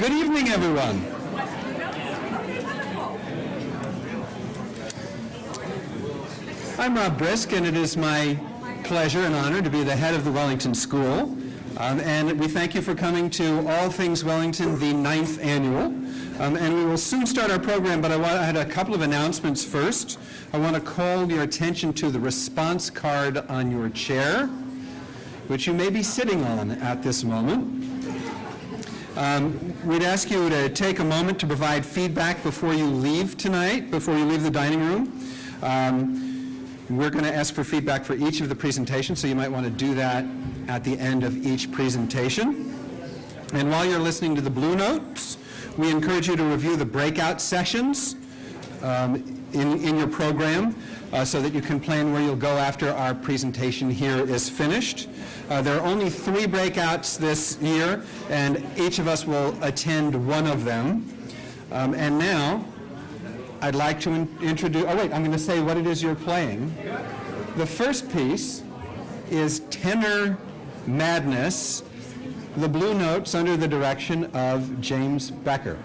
Good evening, everyone. I'm Rob Brisk, and it is my pleasure and honor to be the head of the Wellington School. And we thank you for coming to All Things Wellington, the 9th annual. And we will soon start our program, but I had a couple of announcements first. I want to call your attention to the response card on your chair, which you may be sitting on at this moment. We'd ask you to take a moment to provide feedback before you leave tonight, before you leave the dining room. We're going to ask for feedback for each of the presentations, so you might want to do that at the end of each presentation. And while you're listening to the Blue Notes, we encourage you to review the breakout sessions in your program so that you can plan where you'll go after our presentation here is finished. There are only 3 breakouts this year, and each of us will attend one of them. And now, I'd like to introduce, I'm going to say what it is you're playing. The first piece is Tenor Madness, the Blue Notes under the direction of James Becker.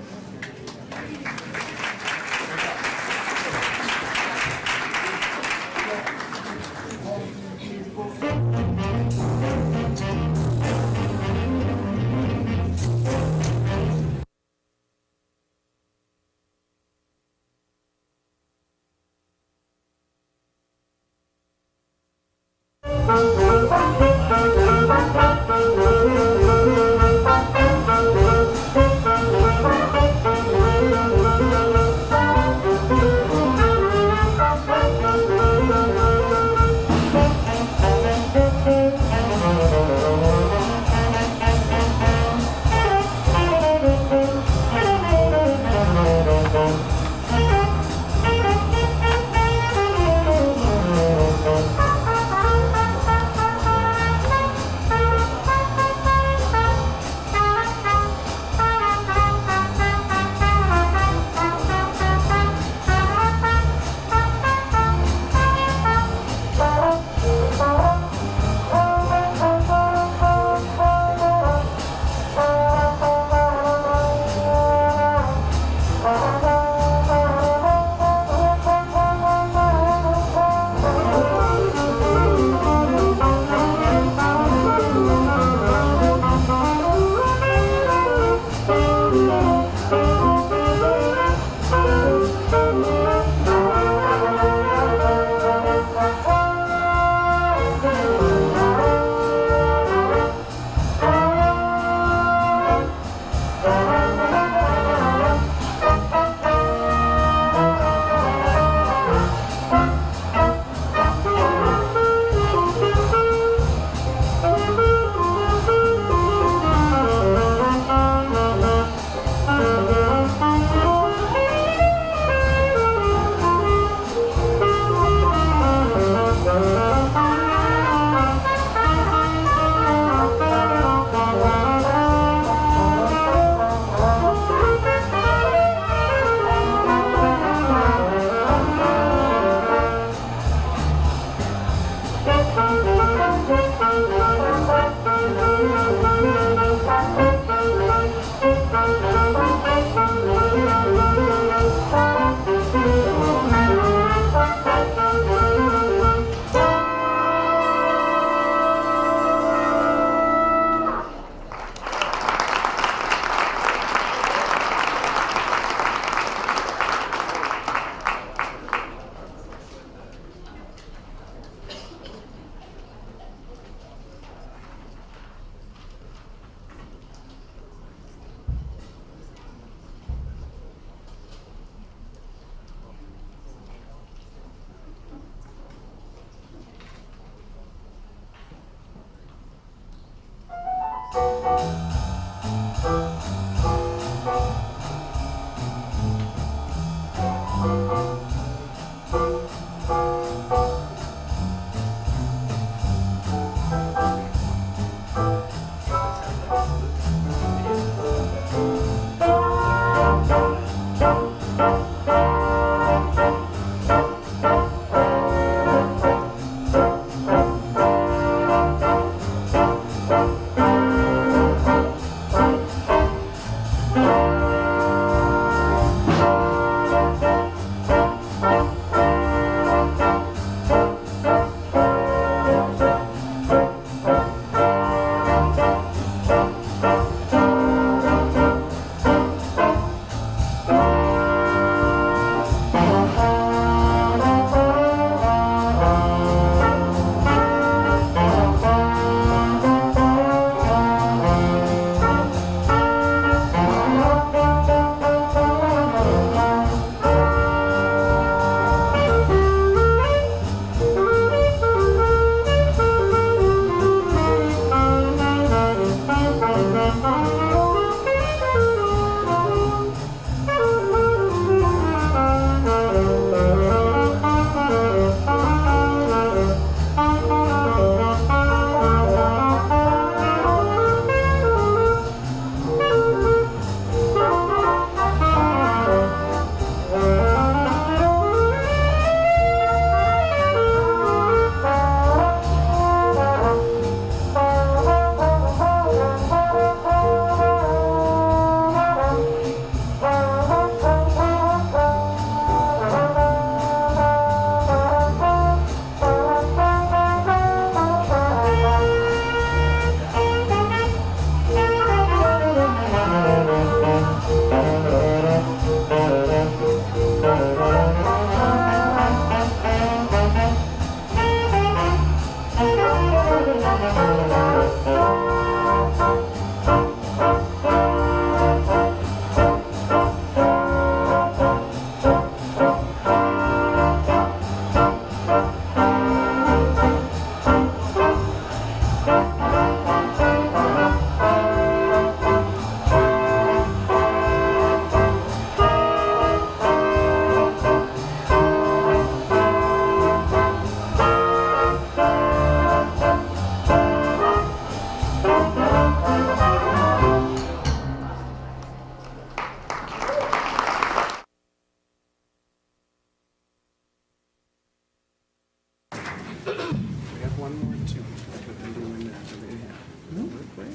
one more too. But I'm doing that over here.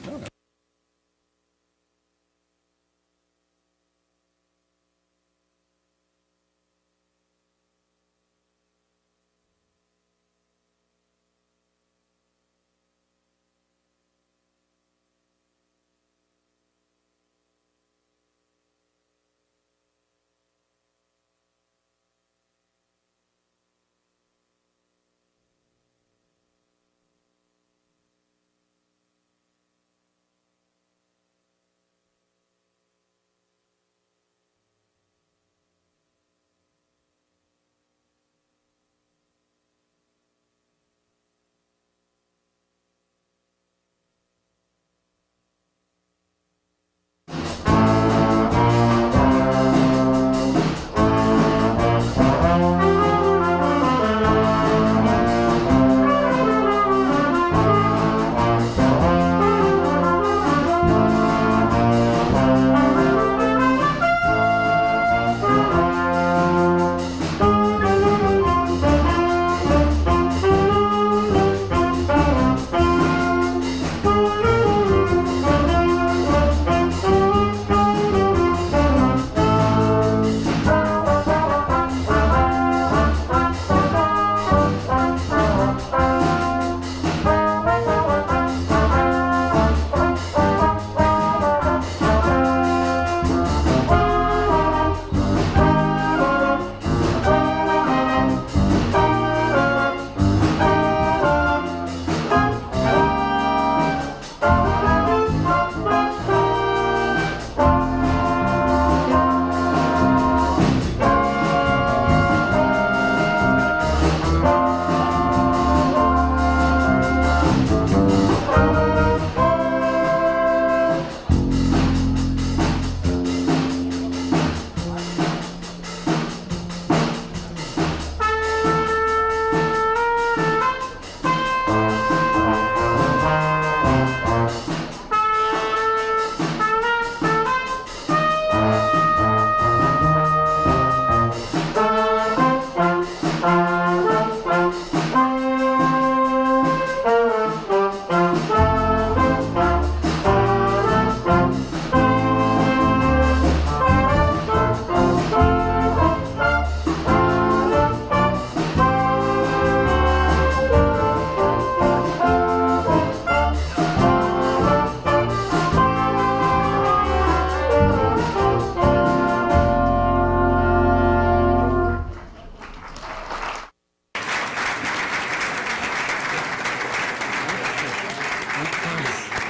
Oh.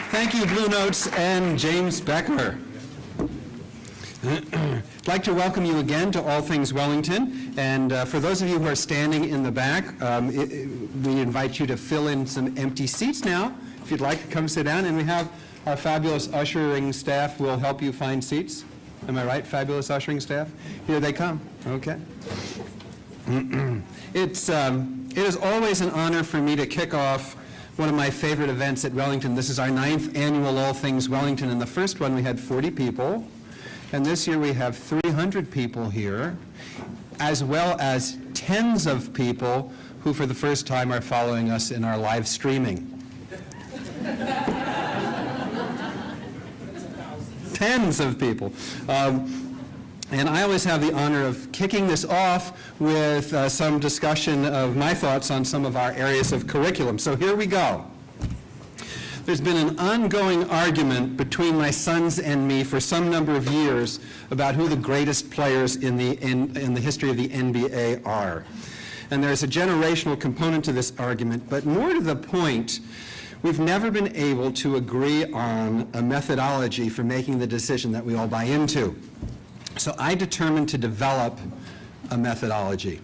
Thank you, Blue Notes and James Becker. I'd like to welcome you again to All Things Wellington. And for those of you who are standing in the back, we invite you to fill in some empty seats now. If you'd like to come sit down. And we have our fabulous ushering staff will help you find seats. Am I right, fabulous ushering staff? Here they come. Okay. It is always an honor for me to kick off one of my favorite events at Wellington. This is our 9th annual All Things Wellington. And the first one we had 40 people. And this year we have 300 people here, as well as tens of people who for the first time are following us in our live streaming. Tens of people. And I always have the honor of kicking this off with some discussion of my thoughts on some of our areas of curriculum. So here we go. There's been an ongoing argument between my sons and me for some number of years about who the greatest players in the history of the NBA are. And there's a generational component to this argument, but more to the point, we've never been able to agree on a methodology for making the decision that we all buy into. So I determined to develop a methodology.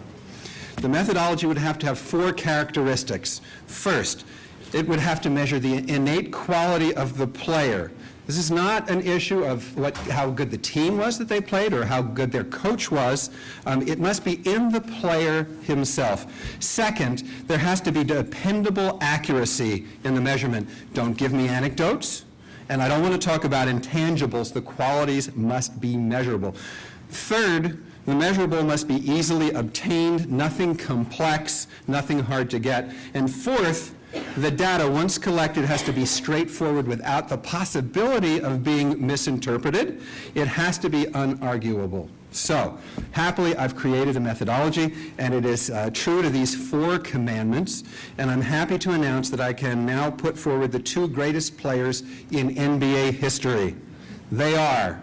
The methodology would have to have 4 characteristics. First, it would have to measure the innate quality of the player. This is not an issue of how good the team was that they played or how good their coach was. It must be in the player himself. Second, there has to be dependable accuracy in the measurement. Don't give me anecdotes. And I don't want to talk about intangibles. The qualities must be measurable. Third, the measurable must be easily obtained, nothing complex, nothing hard to get. And fourth, The data, once collected, has to be straightforward without the possibility of being misinterpreted. It has to be unarguable. So, happily, I've created a methodology, and it is true to these 4 commandments, and I'm happy to announce that I can now put forward the 2 greatest players in NBA history. They are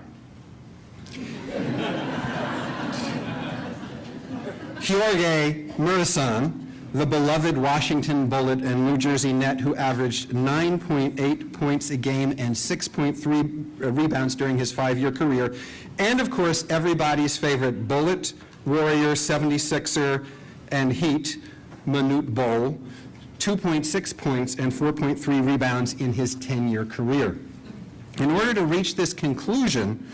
Jorge Murison, the beloved Washington Bullet and New Jersey Net, who averaged 9.8 points a game and 6.3 rebounds during his 5-year career, and of course everybody's favorite Bullet, Warrior, 76er, and Heat, Manute Bol, 2.6 points and 4.3 rebounds in his 10-year career. In order to reach this conclusion,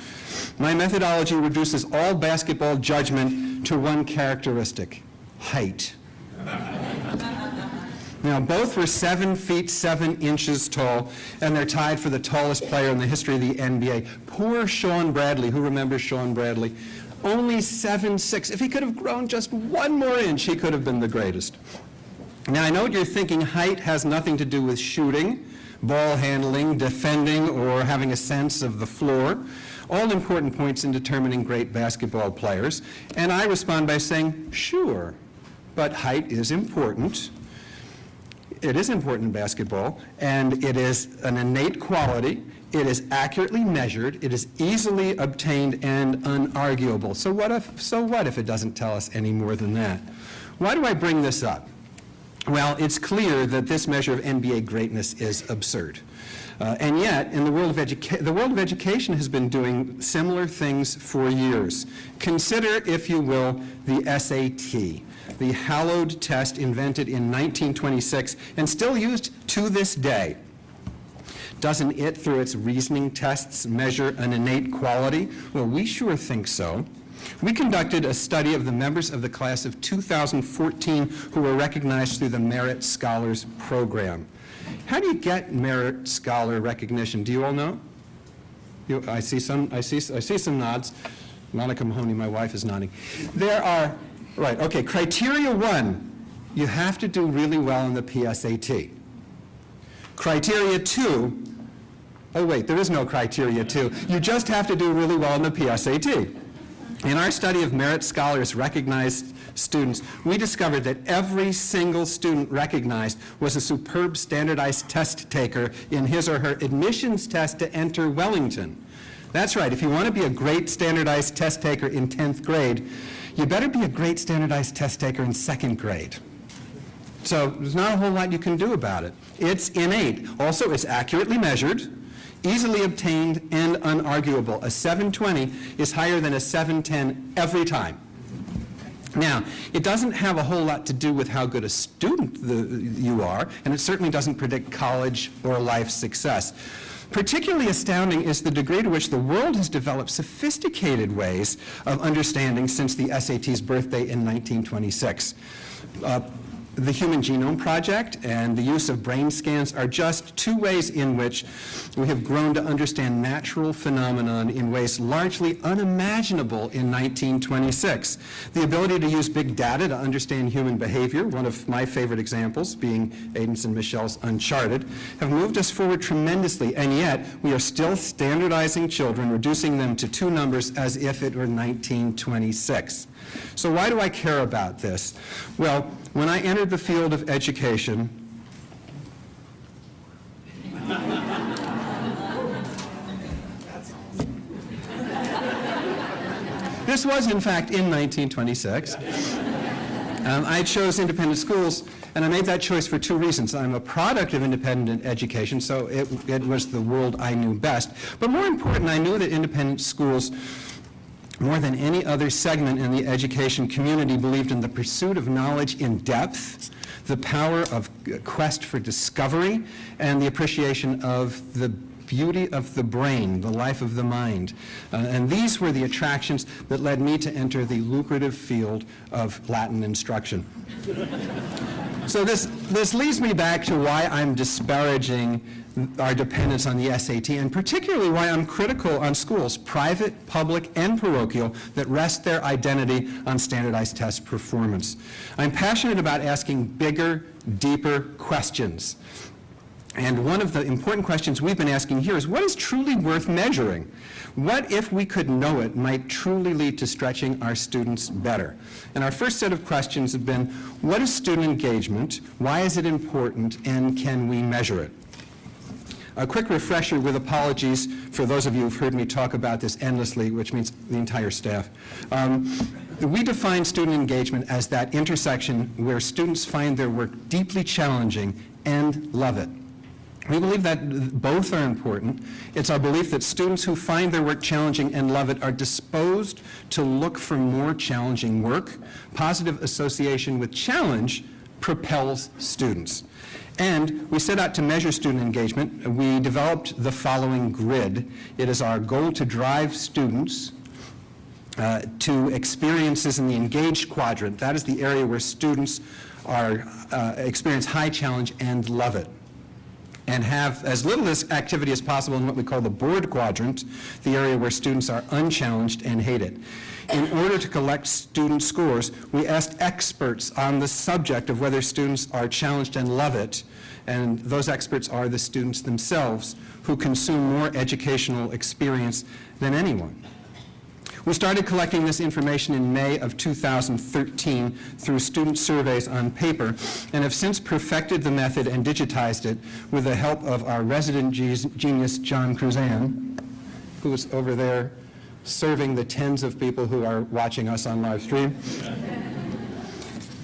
my methodology reduces all basketball judgment to one characteristic: height. Now, both were 7 feet 7 inches tall, and they're tied for the tallest player in the history of the NBA. Poor Sean Bradley. Who remembers Sean Bradley? Only 7'6". If he could have grown just 1 more inch, he could have been the greatest. Now, I know what you're thinking. Height has nothing to do with shooting, ball handling, defending, or having a sense of the floor. All important points in determining great basketball players. And I respond by saying, sure, but height is important. It is important in basketball, and it is an innate quality. It is accurately measured. It is easily obtained and unarguable. So what if it doesn't tell us any more than that? Why do I bring this up? Well, it's clear that this measure of NBA greatness is absurd. And yet, in the world of education has been doing similar things for years. Consider, if you will, the SAT, the hallowed test invented in 1926 and still used to this day. Doesn't it, through its reasoning tests, measure an innate quality? Well, we sure think so. We conducted a study of the members of the class of 2014 who were recognized through the Merit Scholars Program. How do you get Merit Scholar recognition? Do you all know? I see some nods. Monica Mahoney, my wife, is nodding. There are, right, okay, criteria 1, you have to do really well in the PSAT. Criteria 2, oh wait, there is no criteria 2. You just have to do really well in the PSAT. In our study of Merit Scholars recognized students, we discovered that every single student recognized was a superb standardized test taker in his or her admissions test to enter Wellington. That's right, if you want to be a great standardized test taker in 10th grade, you better be a great standardized test taker in 2nd grade. So there's not a whole lot you can do about it. It's innate. Also, it's accurately measured, easily obtained, and unarguable. A 720 is higher than a 710 every time. Now, it doesn't have a whole lot to do with how good a student you are, and it certainly doesn't predict college or life success. Particularly astounding is the degree to which the world has developed sophisticated ways of understanding since the SAT's birthday in 1926. The Human Genome Project and the use of brain scans are just 2 ways in which we have grown to understand natural phenomenon in ways largely unimaginable in 1926. The ability to use big data to understand human behavior, one of my favorite examples being Aidens and Michelle's Uncharted, have moved us forward tremendously, and yet we are still standardizing children, reducing them to 2 numbers as if it were 1926. So why do I care about this? Well, when I entered the field of education, this was in fact in 1926, I chose independent schools, and I made that choice for 2 reasons. I'm a product of independent education, so it was the world I knew best. But more important, I knew that independent schools, more than any other segment in the education community, believed in the pursuit of knowledge in depth, the power of quest for discovery, and the appreciation of the beauty of the brain, the life of the mind. And these were the attractions that led me to enter the lucrative field of Latin instruction. So this leads me back to why I'm disparaging our dependence on the SAT, and particularly why I'm critical on schools, private, public, and parochial, that rest their identity on standardized test performance. I'm passionate about asking bigger, deeper questions. And one of the important questions we've been asking here is, what is truly worth measuring? What, if we could know it, might truly lead to stretching our students better? And our first set of questions have been, what is student engagement? Why is it important? And can we measure it? A quick refresher, with apologies for those of you who've heard me talk about this endlessly, which means the entire staff. We define student engagement as that intersection where students find their work deeply challenging and love it. We believe that both are important. It's our belief that students who find their work challenging and love it are disposed to look for more challenging work. Positive association with challenge propels students. And we set out to measure student engagement. We developed the following grid. It is our goal to drive students to experiences in the engaged quadrant. That is the area where students experience high challenge and love it, and have as little activity as possible in what we call the bored quadrant, the area where students are unchallenged and hate it. In order to collect student scores, we asked experts on the subject of whether students are challenged and love it, and those experts are the students themselves, who consume more educational experience than anyone. We started collecting this information in May of 2013 through student surveys on paper, and have since perfected the method and digitized it with the help of our resident genius, John Cruzan, who is over there serving the tens of people who are watching us on live stream,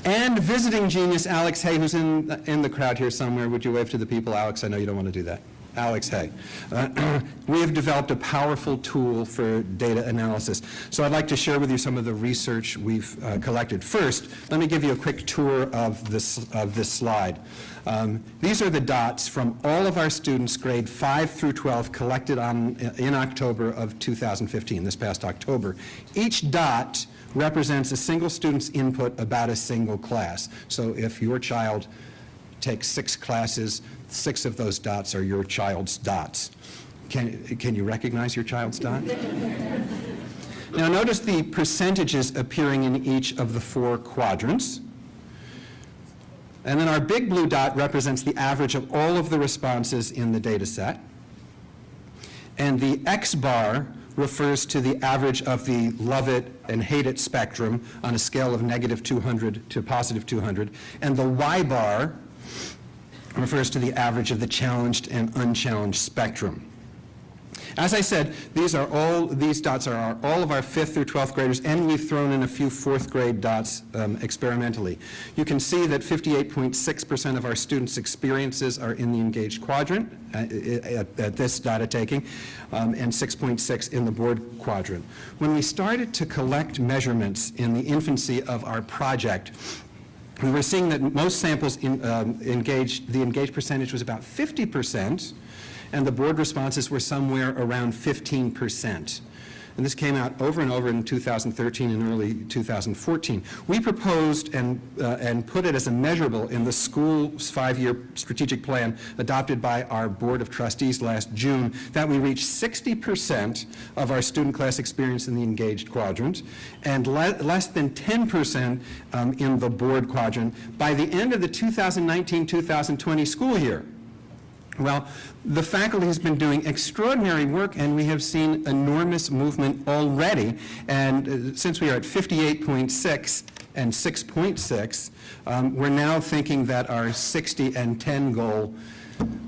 and visiting genius Alex Hay, who's in the crowd here somewhere. Would you wave to the people, Alex? I know you don't want to do that. Alex Hay. We have developed a powerful tool for data analysis. So I'd like to share with you some of the research we've collected. First, let me give you a quick tour of this slide. These are the dots from all of our students, grade 5 through 12, collected in October of 2015, this past October. Each dot represents a single student's input about a single class. So if your child takes 6 classes, 6 of those dots are your child's dots. Can you recognize your child's dot? Now notice the percentages appearing in each of the 4 quadrants. And then our big blue dot represents the average of all of the responses in the data set. And the X bar refers to the average of the love it and hate it spectrum on a scale of -200 to +200. And the Y bar refers to the average of the challenged and unchallenged spectrum. As I said, these dots are all of our 5th through 12th graders, and we've thrown in a few 4th grade dots experimentally. You can see that 58.6% of our students' experiences are in the engaged quadrant at this data taking, and 6.6 in the bored quadrant. When we started to collect measurements in the infancy of our project, we were seeing that most samples the engaged percentage was about 50%, and the board responses were somewhere around 15%. And this came out over and over in 2013 and early 2014. We proposed and put it as a measurable in the school's 5-year strategic plan adopted by our Board of Trustees last June, that we reach 60% of our student class experience in the engaged quadrant and less than 10% in the board quadrant by the end of the 2019-2020 school year. Well, the faculty has been doing extraordinary work, and we have seen enormous movement already. And since we are at 58.6 and 6.6, we're now thinking that our 60 and 10 goal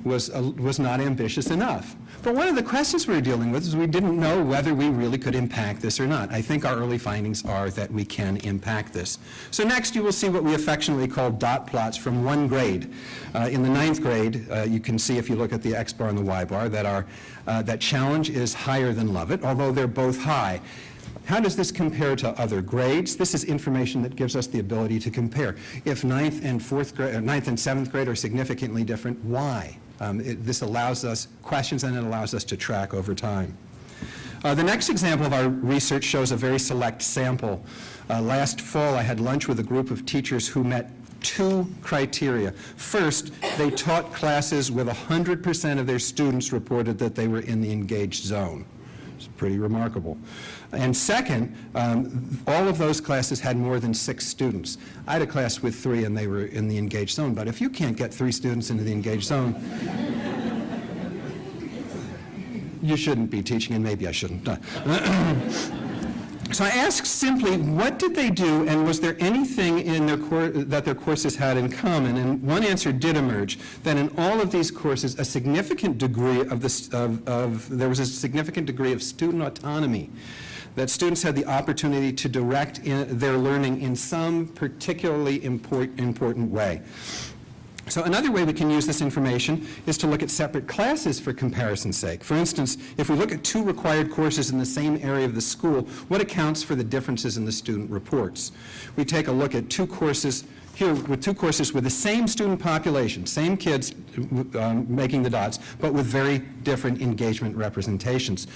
was not ambitious enough. But one of the questions we were dealing with is we didn't know whether we really could impact this or not. I think our early findings are that we can impact this. So next you will see what we affectionately call dot plots from one grade. In the 9th grade, you can see if you look at the X bar and the Y bar that challenge is higher than love it, although they're both high. How does this compare to other grades? This is information that gives us the ability to compare. If 9th and 7th grade are significantly different, why? This allows us questions, and it allows us to track over time. The next example of our research shows a very select sample. Last fall, I had lunch with a group of teachers who met 2 criteria. First, they taught classes with 100% of their students reported that they were in the engaged zone. It's pretty remarkable. And second, all of those classes had more than 6 students. I had a class with 3 and they were in the engaged zone, but if you can't get 3 students into the engaged zone, you shouldn't be teaching, and maybe I shouldn't. So I asked simply, what did they do, and was there anything in their that their courses had in common? And one answer did emerge, that in all of these courses, a significant degree there was a significant degree of student autonomy, that students had the opportunity to direct their learning in some particularly important way. So another way we can use this information is to look at separate classes for comparison's sake. For instance, if we look at 2 required courses in the same area of the school, what accounts for the differences in the student reports? We take a look at 2 courses here with 2 courses with the same student population, same kids making the dots, but with very different engagement representations.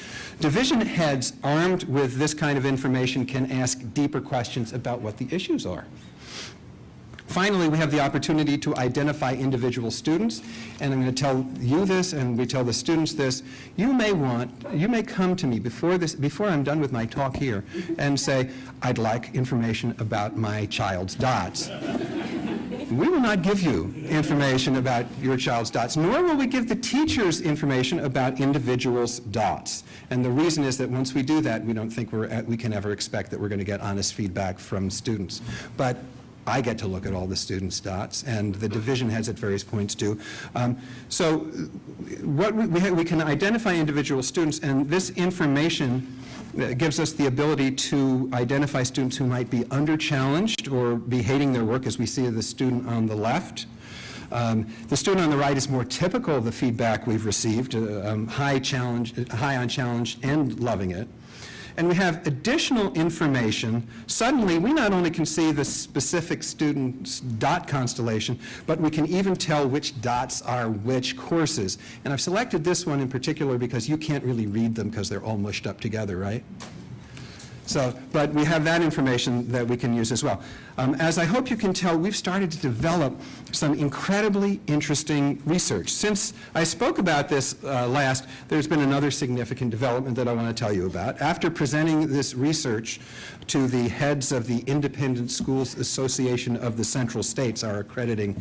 Division heads armed with this kind of information can ask deeper questions about what the issues are. Finally, we have the opportunity to identify individual students, and I'm going to tell you this, and we tell the students this. You may come to me before I'm done with my talk here, and say, I'd like information about my child's dots. We will not give you information about your child's dots, nor will we give the teachers information about individuals' dots. And the reason is that once we do that, we don't think we can ever expect that we're going to get honest feedback from students. But I get to look at all the students' dots, and the division heads at various points do. So what we can identify individual students, and this information gives us the ability to identify students who might be under-challenged or be hating their work, as we see the student on the left. The student on the right is more typical of the feedback we've received, high on challenge and loving it. And we have additional information. Suddenly, we not only can see the specific student's dot constellation, but we can even tell which dots are which courses. And I've selected this one in particular because you can't really read them because they're all mushed up together, right? So, but we have that information that we can use as well. As I hope you can tell, we've started to develop some incredibly interesting research. Since I spoke about this last, there's been another significant development that I want to tell you about. After presenting this research to the heads of the Independent Schools Association of the Central States, our accrediting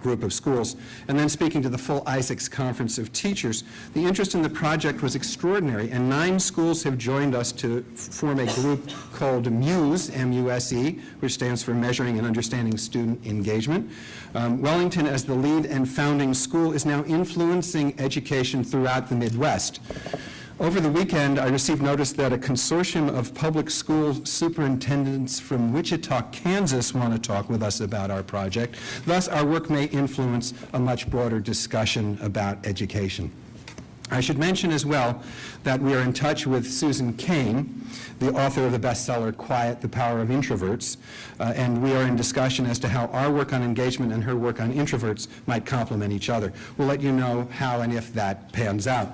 group of schools, and then speaking to the full Isaacs Conference of Teachers, the interest in the project was extraordinary, and 9 schools have joined us to form a group called MUSE, M-U-S-E, which stands for Measuring and Understanding Student Engagement. Wellington, as the lead and founding school, is now influencing education throughout the Midwest. Over the weekend, I received notice that a consortium of public school superintendents from Wichita, Kansas want to talk with us about our project. Thus, our work may influence a much broader discussion about education. I should mention as well that we are in touch with Susan Cain, the author of the bestseller Quiet, the Power of Introverts, and we are in discussion as to how our work on engagement and her work on introverts might complement each other. We'll let you know how and if that pans out.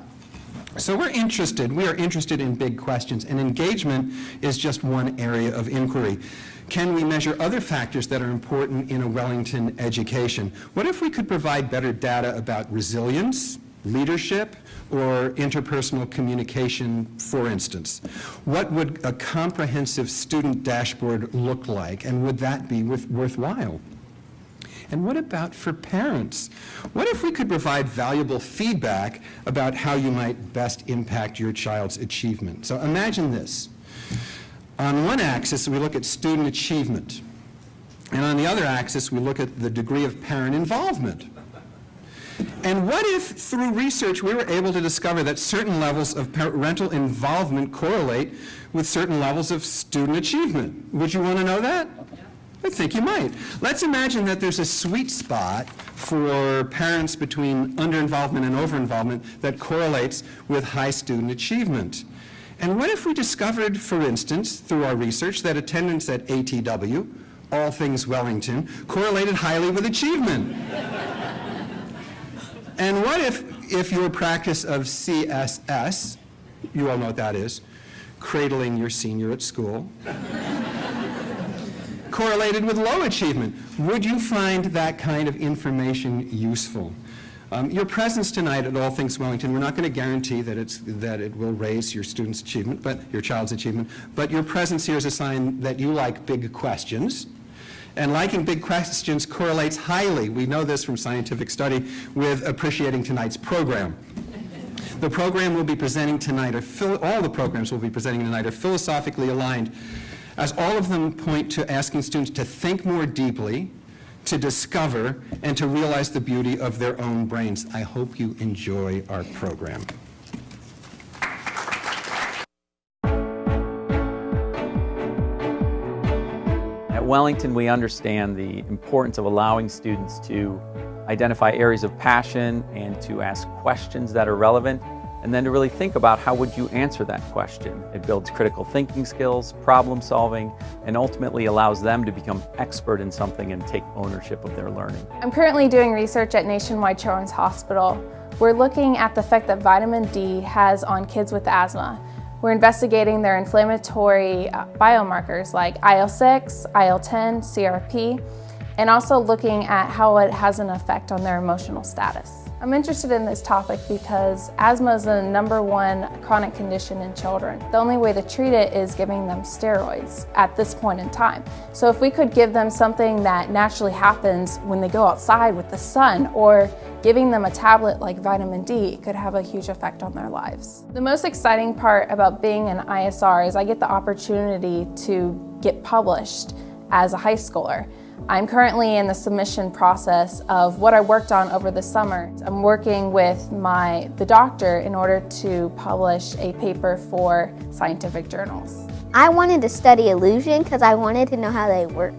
So we are interested in big questions, and engagement is just one area of inquiry. Can we measure other factors that are important in a Wellington education? What if we could provide better data about resilience, leadership, or interpersonal communication, for instance? What would a comprehensive student dashboard look like, and would that be worthwhile? And what about for parents? What if we could provide valuable feedback about how you might best impact your child's achievement? So imagine this. On one axis, we look at student achievement. And on the other axis, we look at the degree of parent involvement. And what if, through research, we were able to discover that certain levels of parental involvement correlate with certain levels of student achievement? Would you want to know that? I think you might. Let's imagine that there's a sweet spot for parents between under-involvement and over-involvement that correlates with high student achievement. And what if we discovered, for instance, through our research, that attendance at ATW, all Things Wellington, correlated highly with achievement? And what if your practice of CSS, you all know what that is, cradling your senior at school, correlated with low achievement. Would you find that kind of information useful? Your presence tonight at All Things Wellington, we're not going to guarantee that it will raise your student's achievement, but your child's achievement, but your presence here is a sign that you like big questions. And liking big questions correlates highly, we know this from scientific study, with appreciating tonight's program. The program we'll be presenting tonight, all the programs we'll be presenting tonight are philosophically aligned, as all of them point to asking students to think more deeply, to discover, and to realize the beauty of their own brains. I hope you enjoy our program. At Wellington, we understand the importance of allowing students to identify areas of passion and to ask questions that are relevant, and then to really think about how would you answer that question. It builds critical thinking skills, problem solving, and ultimately allows them to become expert in something and take ownership of their learning. I'm currently doing research at Nationwide Children's Hospital. We're looking at the effect that vitamin D has on kids with asthma. We're investigating their inflammatory biomarkers like IL-6, IL-10, CRP, and also looking at how it has an effect on their emotional status. I'm interested in this topic because asthma is the #1 chronic condition in children. The only way to treat it is giving them steroids at this point in time. So if we could give them something that naturally happens when they go outside with the sun, or giving them a tablet like vitamin D, it could have a huge effect on their lives. The most exciting part about being an ISR is I get the opportunity to get published as a high schooler. I'm currently in the submission process of what I worked on over the summer. I'm working with the doctor in order to publish a paper for scientific journals. I wanted to study illusion because I wanted to know how they work.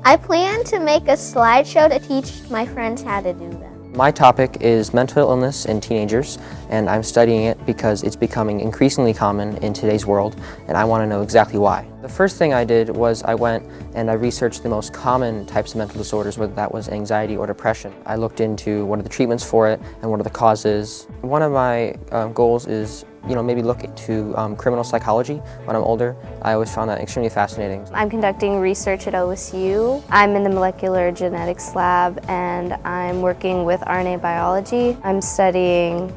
I plan to make a slideshow to teach my friends how to do them. My topic is mental illness in teenagers, and I'm studying it because it's becoming increasingly common in today's world, and I want to know exactly why. The first thing I did was I went and I researched the most common types of mental disorders, whether that was anxiety or depression. I looked into what are the treatments for it and what are the causes. One of my goals is maybe look into criminal psychology when I'm older. I always found that extremely fascinating. I'm conducting research at OSU. I'm in the molecular genetics lab and I'm working with RNA biology. I'm studying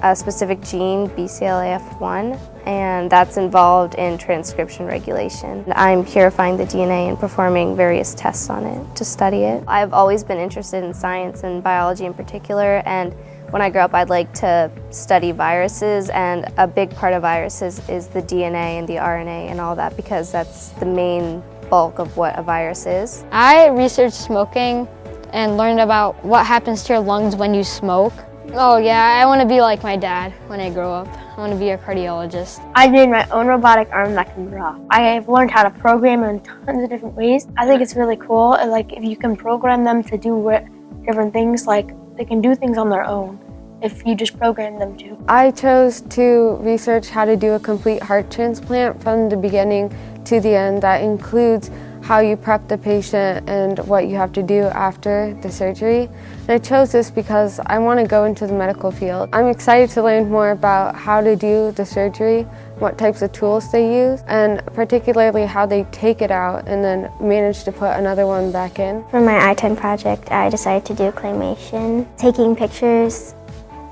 a specific gene, BCLAF1, and that's involved in transcription regulation. I'm purifying the DNA and performing various tests on it to study it. I've always been interested in science and biology in particular, and when I grow up, I'd like to study viruses, and a big part of viruses is the DNA and the RNA and all that, because that's the main bulk of what a virus is. I researched smoking and learned about what happens to your lungs when you smoke. Oh yeah, I want to be like my dad when I grow up. I want to be a cardiologist. I made my own robotic arm that can draw. I have learned how to program in tons of different ways. I think it's really cool. Like, if you can program them to do different things, like they can do things on their own if you just program them to. I chose to research how to do a complete heart transplant from the beginning to the end. That includes how you prep the patient and what you have to do after the surgery. And I chose this because I want to go into the medical field. I'm excited to learn more about how to do the surgery, what types of tools they use, and particularly how they take it out and then manage to put another one back in. For my I-10 project, I decided to do claymation, taking pictures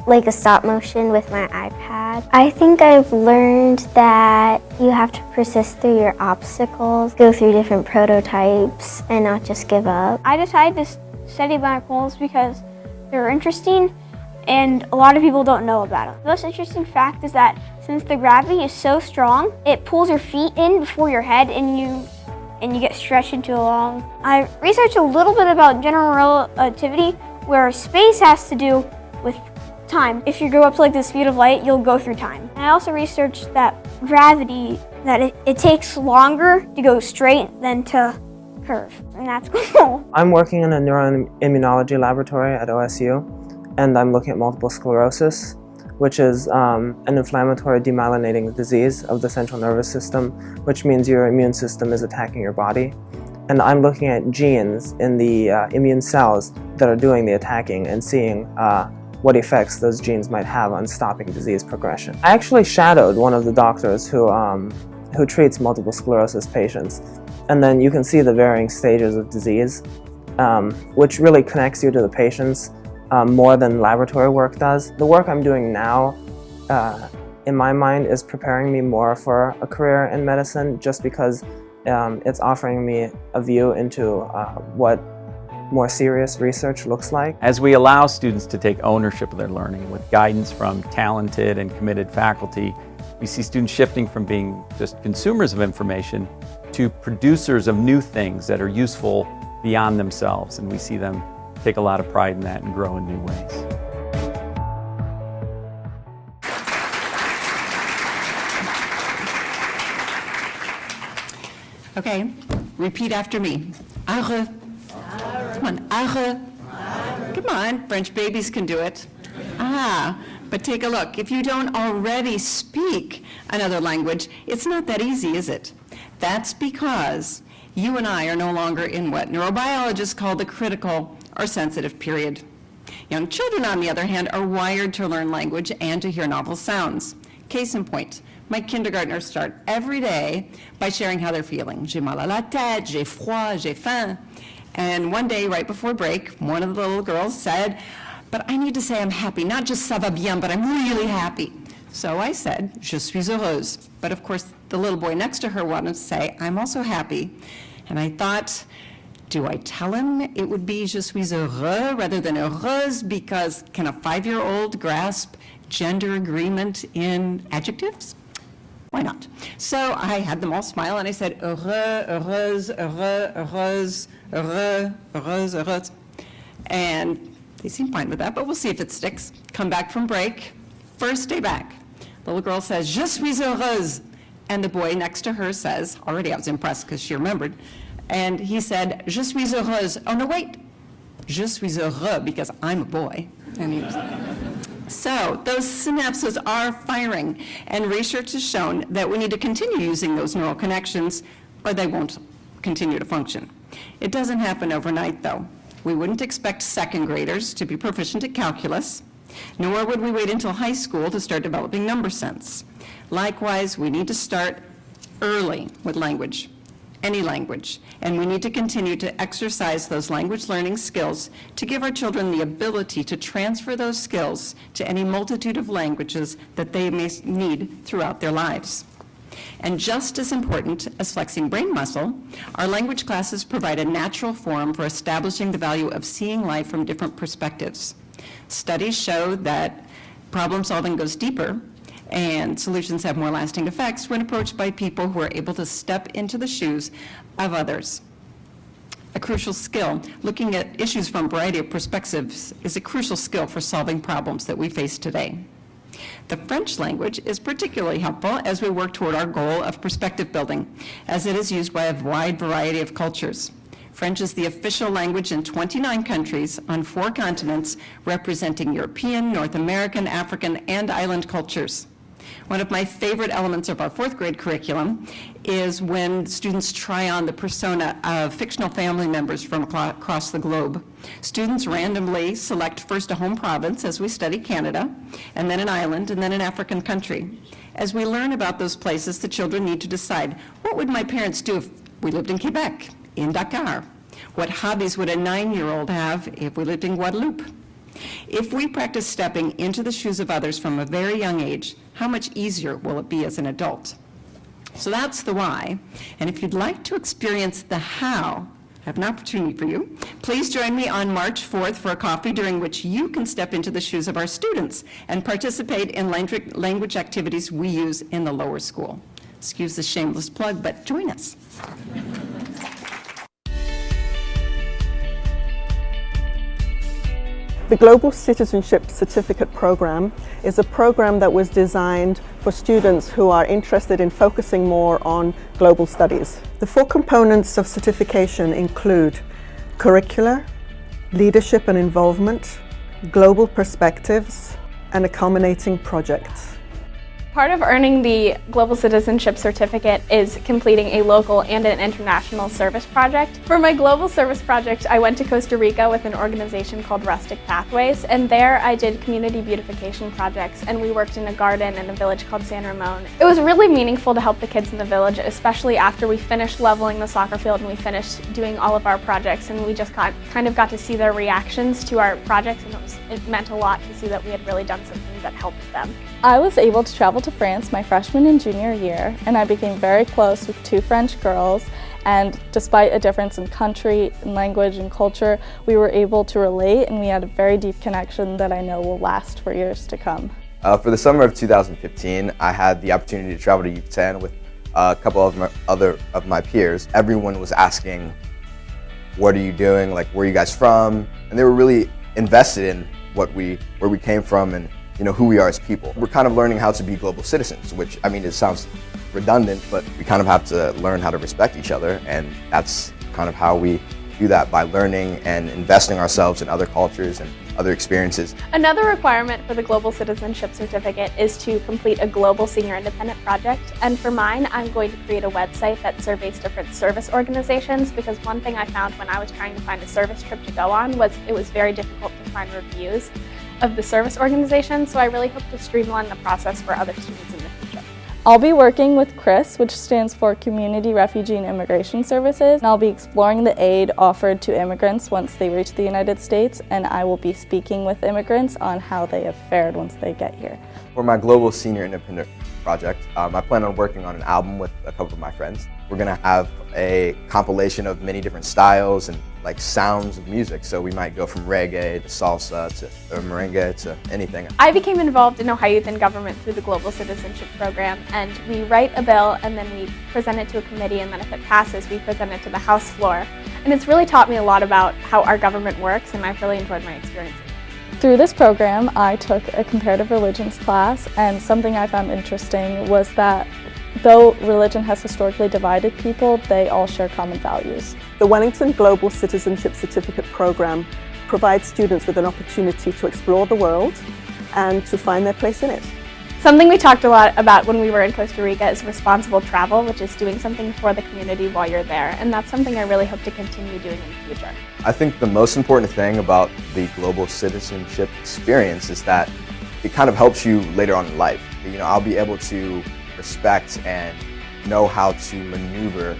like a stop motion with my iPad. I think I've learned that you have to persist through your obstacles, go through different prototypes, and not just give up. I decided to study black holes because they're interesting and a lot of people don't know about them. The most interesting fact is that since the gravity is so strong, it pulls your feet in before your head and you get stretched into a long. I researched a little bit about general relativity, where space has to do with time. If you go up to like the speed of light, you'll go through time. And I also researched that gravity, that it takes longer to go straight than to curve, and that's cool. I'm working in a neuroimmunology laboratory at OSU, and I'm looking at multiple sclerosis, which is an inflammatory demyelinating disease of the central nervous system, which means your immune system is attacking your body. And I'm looking at genes in the immune cells that are doing the attacking and seeing what effects those genes might have on stopping disease progression. I actually shadowed one of the doctors who who treats multiple sclerosis patients. And then you can see the varying stages of disease, which really connects you to the patients more than laboratory work does. The work I'm doing now, in my mind, is preparing me more for a career in medicine, just because it's offering me a view into what more serious research looks like. As we allow students to take ownership of their learning with guidance from talented and committed faculty, we see students shifting from being just consumers of information to producers of new things that are useful beyond themselves, and we see them take a lot of pride in that and grow in new ways. Okay, repeat after me. Are. Come on, are. Come on, French babies can do it. Ah, but take a look. If you don't already speak another language, it's not that easy, is it? That's because you and I are no longer in what neurobiologists call the critical or sensitive period. Young children, on the other hand, are wired to learn language and to hear novel sounds. Case in point, my kindergartners start every day by sharing how they're feeling. J'ai mal à la tête, j'ai froid, j'ai faim. And one day, right before break, one of the little girls said, but I need to say I'm happy, not just ça va bien, but I'm really happy. So I said, je suis heureuse. But of course, the little boy next to her wanted to say, I'm also happy. And I thought, do I tell him it would be je suis heureux rather than heureuse, because can a 5-year-old grasp gender agreement in adjectives? Why not? So I had them all smile and I said, heureux, heureuse, heureux, heureuse, heureux, heureuse, heureuse. And they seem fine with that, but we'll see if it sticks. Come back from break, first day back. The little girl says, je suis heureuse. And the boy next to her says, already I was impressed because she remembered, and he said, je suis heureuse. Oh no, wait, je suis heureux, because I'm a boy. And he was, so those synapses are firing, and research has shown that we need to continue using those neural connections or they won't continue to function. It doesn't happen overnight, though. We wouldn't expect second graders to be proficient at calculus, nor would we wait until high school to start developing number sense. Likewise, we need to start early with language, any language, and we need to continue to exercise those language learning skills to give our children the ability to transfer those skills to any multitude of languages that they may need throughout their lives. And just as important as flexing brain muscle, our language classes provide a natural forum for establishing the value of seeing life from different perspectives. Studies show that problem solving goes deeper and solutions have more lasting effects when approached by people who are able to step into the shoes of others. A crucial skill, looking at issues from a variety of perspectives, is a crucial skill for solving problems that we face today. The French language is particularly helpful as we work toward our goal of perspective building, as it is used by a wide variety of cultures. French is the official language in 29 countries on 4 continents, representing European, North American, African, and island cultures. One of my favorite elements of our 4th grade curriculum is when students try on the persona of fictional family members from across the globe. Students randomly select first a home province, as we study Canada, and then an island, and then an African country. As we learn about those places, the children need to decide, what would my parents do if we lived in Quebec, in Dakar? What hobbies would a 9-year-old have if we lived in Guadeloupe? If we practice stepping into the shoes of others from a very young age, how much easier will it be as an adult? So that's the why. And if you'd like to experience the how, I have an opportunity for you. Please join me on March 4th for a coffee during which you can step into the shoes of our students and participate in language activities we use in the lower school. Excuse the shameless plug, but join us. The Global Citizenship Certificate Program is a program that was designed for students who are interested in focusing more on global studies. The 4 components of certification include curricula, leadership and involvement, global perspectives, and a culminating project. Part of earning the Global Citizenship Certificate is completing a local and an international service project. For my global service project, I went to Costa Rica with an organization called Rustic Pathways, and there I did community beautification projects, and we worked in a garden in a village called San Ramon. It was really meaningful to help the kids in the village, especially after we finished leveling the soccer field and we finished doing all of our projects, and we just kind of got to see their reactions to our projects, and it meant a lot to see that we had really done something that helped them. I was able to travel to France my freshman and junior year, and I became very close with 2 French girls, and despite a difference in country, in language, and culture, we were able to relate, and we had a very deep connection that I know will last for years to come. For the summer of 2015, I had the opportunity to travel to Yucatan with a couple of my peers. Everyone was asking, what are you doing? Like, where are you guys from? And they were really invested in where we came from and who we are as people. We're kind of learning how to be global citizens, which, I mean, it sounds redundant, but we kind of have to learn how to respect each other, and that's kind of how we do that, by learning and investing ourselves in other cultures and other experiences. Another requirement for the Global Citizenship Certificate is to complete a global senior independent project, and for mine, I'm going to create a website that surveys different service organizations, because one thing I found when I was trying to find a service trip to go on was it was very difficult to find reviews of the service organization, so I really hope to streamline the process for other students in the future. I'll be working with CRIS, which stands for Community Refugee and Immigration Services, and I'll be exploring the aid offered to immigrants once they reach the United States, and I will be speaking with immigrants on how they have fared once they get here. For my Global Senior Independent project, I plan on working on an album with a couple of my friends. We're gonna have a compilation of many different styles and like sounds of music. So we might go from reggae to salsa to merengue to anything. I became involved in Ohio Youth in Government through the Global Citizenship Program, and we write a bill and then we present it to a committee, and then if it passes, we present it to the House floor. And it's really taught me a lot about how our government works, and I've really enjoyed my experience. Through this program, I took a comparative religions class, and something I found interesting was that though religion has historically divided people, they all share common values. The Wellington Global Citizenship Certificate Program provides students with an opportunity to explore the world and to find their place in it. Something we talked a lot about when we were in Costa Rica is responsible travel, which is doing something for the community while you're there, and that's something I really hope to continue doing in the future. I think the most important thing about the global citizenship experience is that it kind of helps you later on in life. I'll be able to respect and know how to maneuver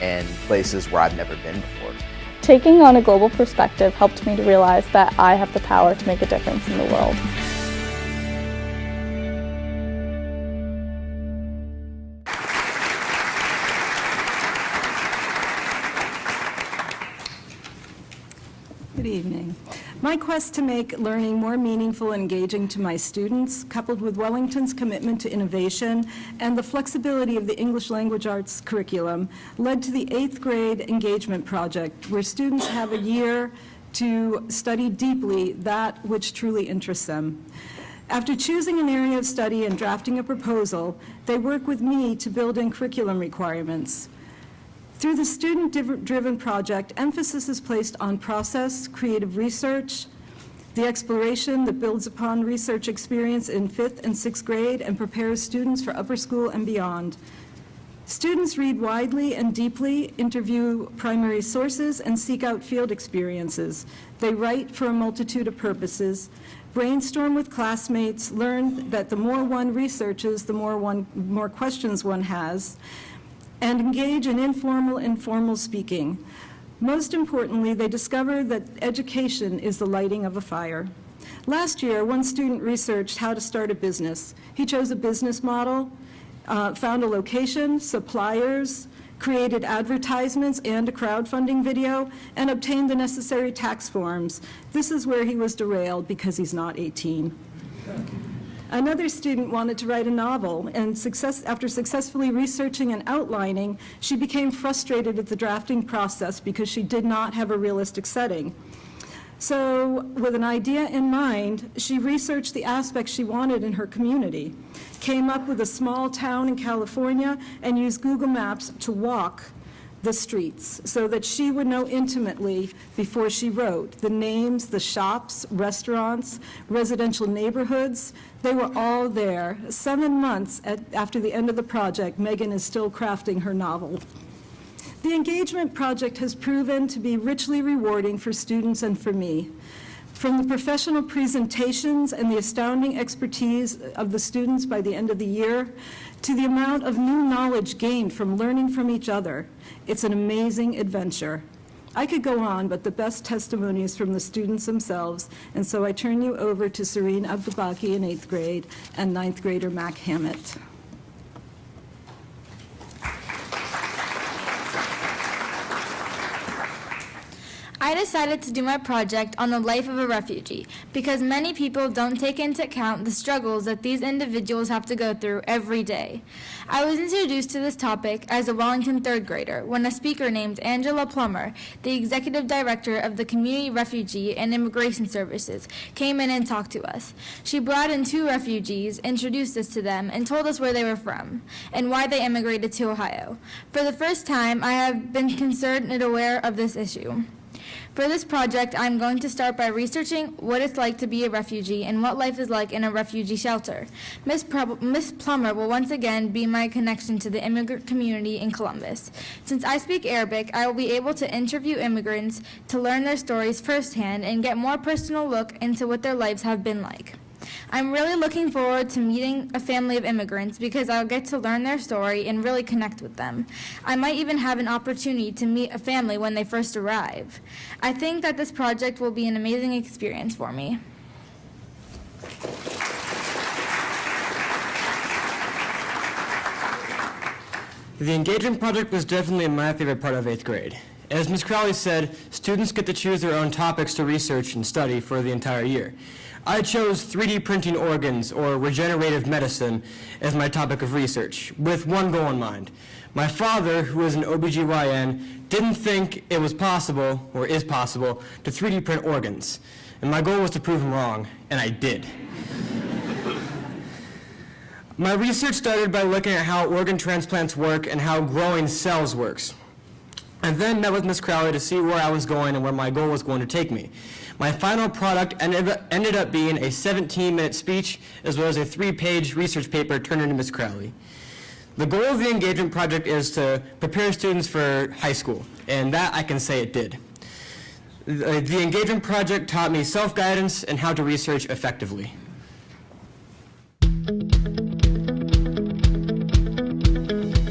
in places where I've never been before. Taking on a global perspective helped me to realize that I have the power to make a difference in the world. Good evening. My quest to make learning more meaningful and engaging to my students, coupled with Wellington's commitment to innovation and the flexibility of the English Language Arts curriculum, led to the 8th grade engagement project, where students have a year to study deeply that which truly interests them. After choosing an area of study and drafting a proposal, they work with me to build in curriculum requirements. Through the student-driven project, emphasis is placed on process, creative research, the exploration that builds upon research experience in 5th and 6th grade and prepares students for upper school and beyond. Students read widely and deeply, interview primary sources, and seek out field experiences. They write for a multitude of purposes, brainstorm with classmates, learn that the more one researches, the more questions one has, and engage in informal and formal speaking. Most importantly, they discover that education is the lighting of a fire. Last year, one student researched how to start a business. He chose a business model, found a location, suppliers, created advertisements and a crowdfunding video, and obtained the necessary tax forms. This is where he was derailed because he's not 18. Another student wanted to write a novel, and after successfully researching and outlining, she became frustrated at the drafting process because she did not have a realistic setting. So, with an idea in mind, she researched the aspects she wanted in her community, came up with a small town in California, and used Google Maps to walk the streets, so that she would know intimately before she wrote the names, the shops, restaurants, residential neighborhoods. They were all there. 7 months after the end of the project, Megan is still crafting her novel. The engagement project has proven to be richly rewarding for students and for me. From the professional presentations and the astounding expertise of the students by the end of the year, to the amount of new knowledge gained from learning from each other, it's an amazing adventure. I could go on, but the best testimony is from the students themselves, and so I turn you over to Serene Abdubaki in 8th grade and 9th grader Mac Hammett. I decided to do my project on the life of a refugee because many people don't take into account the struggles that these individuals have to go through every day. I was introduced to this topic as a Wellington 3rd grader when a speaker named Angela Plummer, the executive director of the Community Refugee and Immigration Services, came in and talked to us. She brought in 2 refugees, introduced us to them, and told us where they were from and why they immigrated to Ohio. For the first time, I have been concerned and aware of this issue. For this project, I'm going to start by researching what it's like to be a refugee and what life is like in a refugee shelter. Miss Plummer will once again be my connection to the immigrant community in Columbus. Since I speak Arabic, I will be able to interview immigrants to learn their stories firsthand and get more personal look into what their lives have been like. I'm really looking forward to meeting a family of immigrants because I'll get to learn their story and really connect with them. I might even have an opportunity to meet a family when they first arrive. I think that this project will be an amazing experience for me. The engagement project was definitely my favorite part of 8th grade. As Ms. Crowley said, students get to choose their own topics to research and study for the entire year. I chose 3D printing organs, or regenerative medicine, as my topic of research, with one goal in mind. My father, who is an OBGYN, didn't think it was possible, or is possible, to 3D print organs. And my goal was to prove him wrong, and I did. My research started by looking at how organ transplants work and how growing cells works. I then met with Ms. Crowley to see where I was going and where my goal was going to take me. My final product ended up being a 17-minute speech as well as a 3-page research paper turned into Ms. Crowley. The goal of the engagement project is to prepare students for high school, and that I can say it did. The engagement project taught me self-guidance and how to research effectively.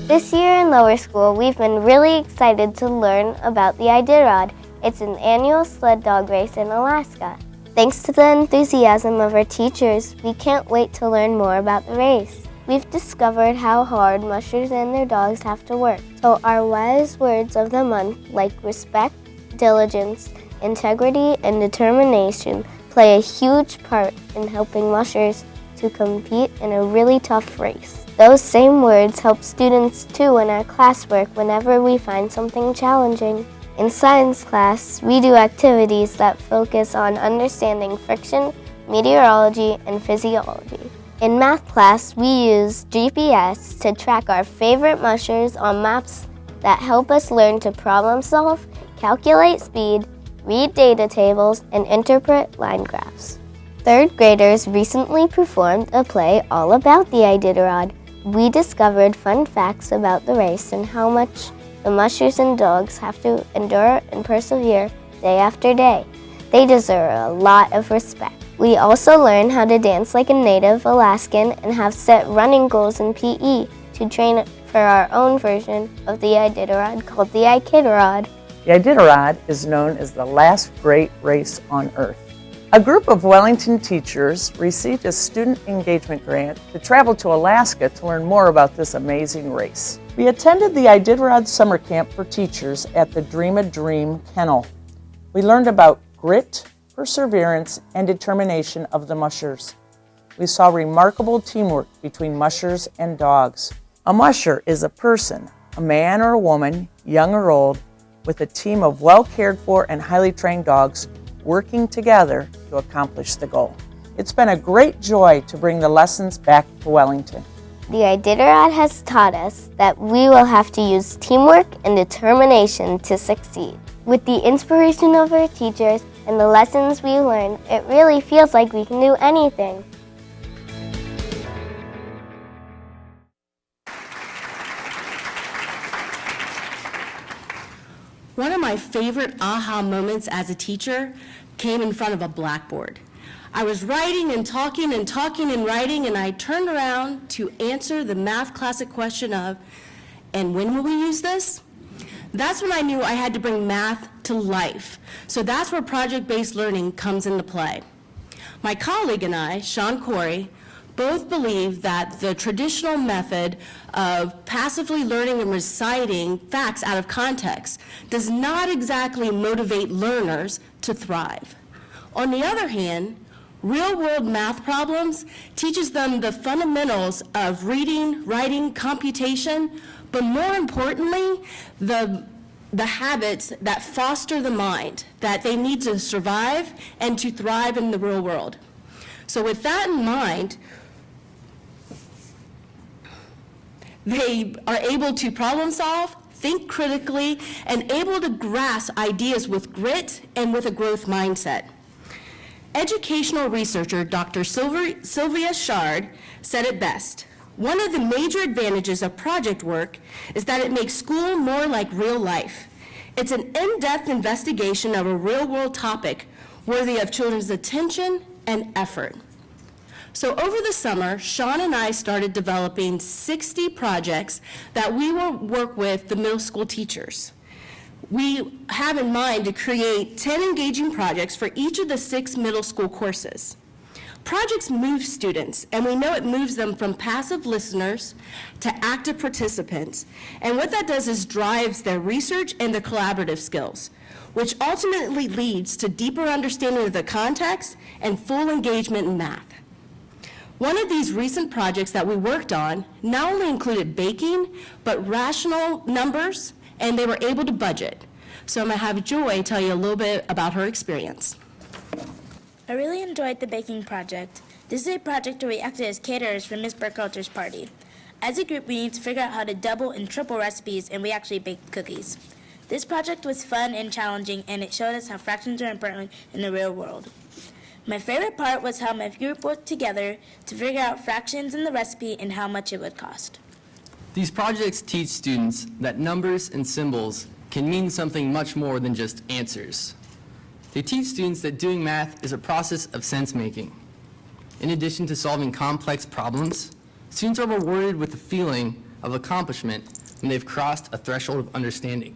This year in lower school, we've been really excited to learn about the Iditarod. It's an annual sled dog race in Alaska. Thanks to the enthusiasm of our teachers, we can't wait to learn more about the race. We've discovered how hard mushers and their dogs have to work. So our wise words of the month, like respect, diligence, integrity, and determination, play a huge part in helping mushers to compete in a really tough race. Those same words help students too in our classwork whenever we find something challenging. In science class, we do activities that focus on understanding friction, meteorology, and physiology. In math class, we use GPS to track our favorite mushers on maps that help us learn to problem solve, calculate speed, read data tables, and interpret line graphs. 3rd graders recently performed a play all about the Iditarod. We discovered fun facts about the race and how much the mushers and dogs have to endure and persevere day after day. They deserve a lot of respect. We also learned how to dance like a native Alaskan and have set running goals in PE to train for our own version of the Iditarod called the Ikitarod. The Iditarod is known as the last great race on Earth. A group of Wellington teachers received a student engagement grant to travel to Alaska to learn more about this amazing race. We attended the Iditarod summer camp for teachers at the Dream a Dream kennel. We learned about grit, perseverance, and determination of the mushers. We saw remarkable teamwork between mushers and dogs. A musher is a person, a man or a woman, young or old, with a team of well-cared for and highly trained dogs working together to accomplish the goal. It's been a great joy to bring the lessons back to Wellington. The Iditarod has taught us that we will have to use teamwork and determination to succeed. With the inspiration of our teachers and the lessons we learned, it really feels like we can do anything. One of my favorite aha moments as a teacher came in front of a blackboard. I was writing and talking and talking and writing, and I turned around to answer the math classic question of, and when will we use this? That's when I knew I had to bring math to life. So that's where project-based learning comes into play. My colleague and I, Sean Corey, both believe that the traditional method of passively learning and reciting facts out of context does not exactly motivate learners to thrive. On the other hand, real-world math problems teaches them the fundamentals of reading, writing, computation, but more importantly, the habits that foster the mind that they need to survive and to thrive in the real world. So with that in mind, they are able to problem solve, think critically, and able to grasp ideas with grit and with a growth mindset. Educational researcher Dr. Sylvia Shard said it best. One of the major advantages of project work is that it makes school more like real life. It's an in-depth investigation of a real-world topic worthy of children's attention and effort. So over the summer, Sean and I started developing 60 projects that we will work with the middle school teachers. We have in mind to create 10 engaging projects for each of the 6 middle school courses. Projects move students, and we know it moves them from passive listeners to active participants. And what that does is drives their research and their collaborative skills, which ultimately leads to deeper understanding of the context and full engagement in math. One of these recent projects that we worked on not only included baking, but rational numbers, and they were able to budget. So I'm gonna have Joy tell you a little bit about her experience. I really enjoyed the baking project. This is a project where we acted as caterers for Miss Burkhalter's party. As a group, we need to figure out how to double and triple recipes, and we actually baked cookies. This project was fun and challenging, and it showed us how fractions are important in the real world. My favorite part was how my group worked together to figure out fractions in the recipe and how much it would cost. These projects teach students that numbers and symbols can mean something much more than just answers. They teach students that doing math is a process of sense-making. In addition to solving complex problems, students are rewarded with the feeling of accomplishment when they've crossed a threshold of understanding.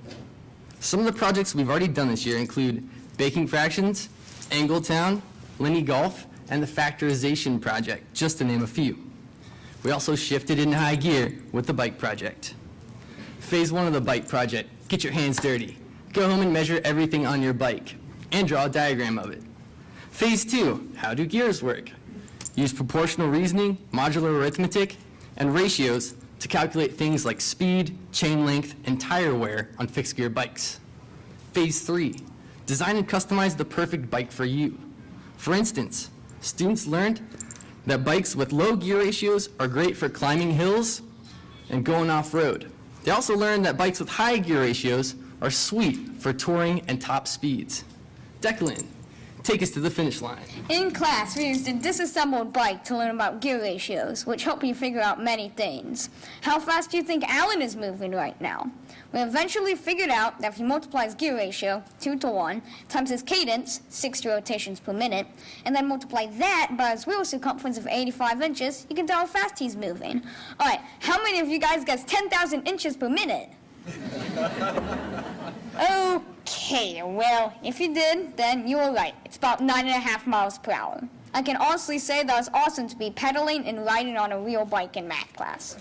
Some of the projects we've already done this year include baking fractions, Angletown, Lini Golf, and the Factorization project, just to name a few. We also shifted into high gear with the bike project. Phase 1 of the bike project, get your hands dirty. Go home and measure everything on your bike and draw a diagram of it. Phase 2, how do gears work? Use proportional reasoning, modular arithmetic, and ratios to calculate things like speed, chain length, and tire wear on fixed gear bikes. Phase 3, design and customize the perfect bike for you. For instance, students learned that bikes with low gear ratios are great for climbing hills and going off-road. They also learned that bikes with high gear ratios are sweet for touring and top speeds. Declan, take us to the finish line. In class, we used a disassembled bike to learn about gear ratios, which help you figure out many things. How fast do you think Alan is moving right now? We eventually figured out that if he multiplies gear ratio, 2:1, times his cadence, 60 rotations per minute, and then multiply that by his wheel circumference of 85 inches, you can tell how fast he's moving. All right, how many of you guys guessed 10,000 inches per minute? Okay, well, if you did, then you were right. It's about 9.5 miles per hour. I can honestly say that it's awesome to be pedaling and riding on a real bike in math class.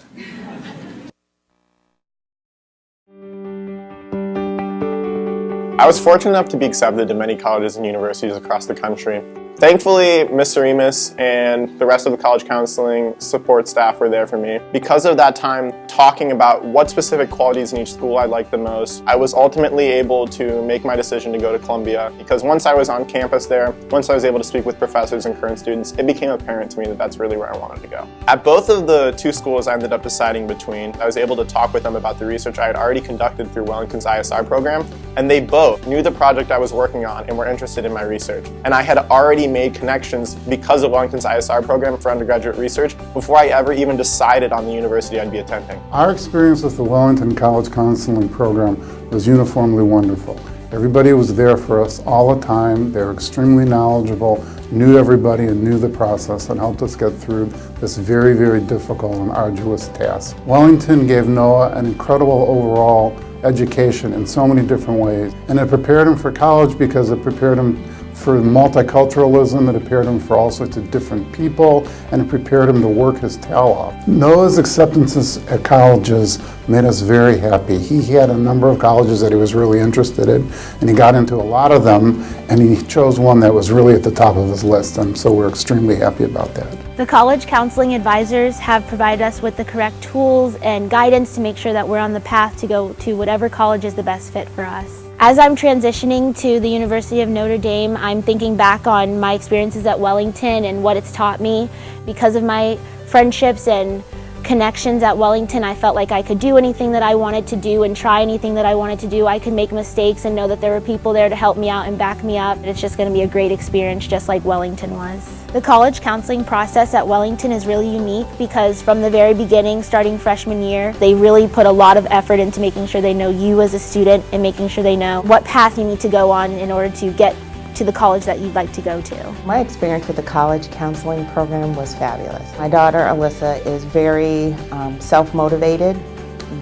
I was fortunate enough to be accepted to many colleges and universities across the country. Thankfully, Mr. Remus and the rest of the college counseling support staff were there for me. Because of that time talking about what specific qualities in each school I liked the most, I was ultimately able to make my decision to go to Columbia, because once I was on campus there, once I was able to speak with professors and current students, it became apparent to me that that's really where I wanted to go. At both of the two schools I ended up deciding between, I was able to talk with them about the research I had already conducted through Wellington's ISR program, and they both knew the project I was working on and were interested in my research. And I had already made connections because of Wellington's ISR program for undergraduate research before I ever even decided on the university I'd be attending. Our experience with the Wellington College Counseling Program was uniformly wonderful. Everybody was there for us all the time. They were extremely knowledgeable, knew everybody and knew the process, and helped us get through this very, very difficult and arduous task. Wellington gave Noah an incredible overall education in so many different ways, and it prepared him for college because it prepared him for multiculturalism, it prepared him for all sorts of different people, and it prepared him to work his tail off. Noah's acceptances at colleges made us very happy. He had a number of colleges that he was really interested in, and he got into a lot of them, and he chose one that was really at the top of his list, and so we're extremely happy about that. The college counseling advisors have provided us with the correct tools and guidance to make sure that we're on the path to go to whatever college is the best fit for us. As I'm transitioning to the University of Notre Dame, I'm thinking back on my experiences at Wellington and what it's taught me. Because of my friendships and connections at Wellington, I felt like I could do anything that I wanted to do and try anything that I wanted to do. I could make mistakes and know that there were people there to help me out and back me up. It's just going to be a great experience, just like Wellington was. The college counseling process at Wellington is really unique because from the very beginning, starting freshman year, they really put a lot of effort into making sure they know you as a student and making sure they know what path you need to go on in order to get to the college that you'd like to go to. My experience with the college counseling program was fabulous. My daughter Alyssa is very self-motivated,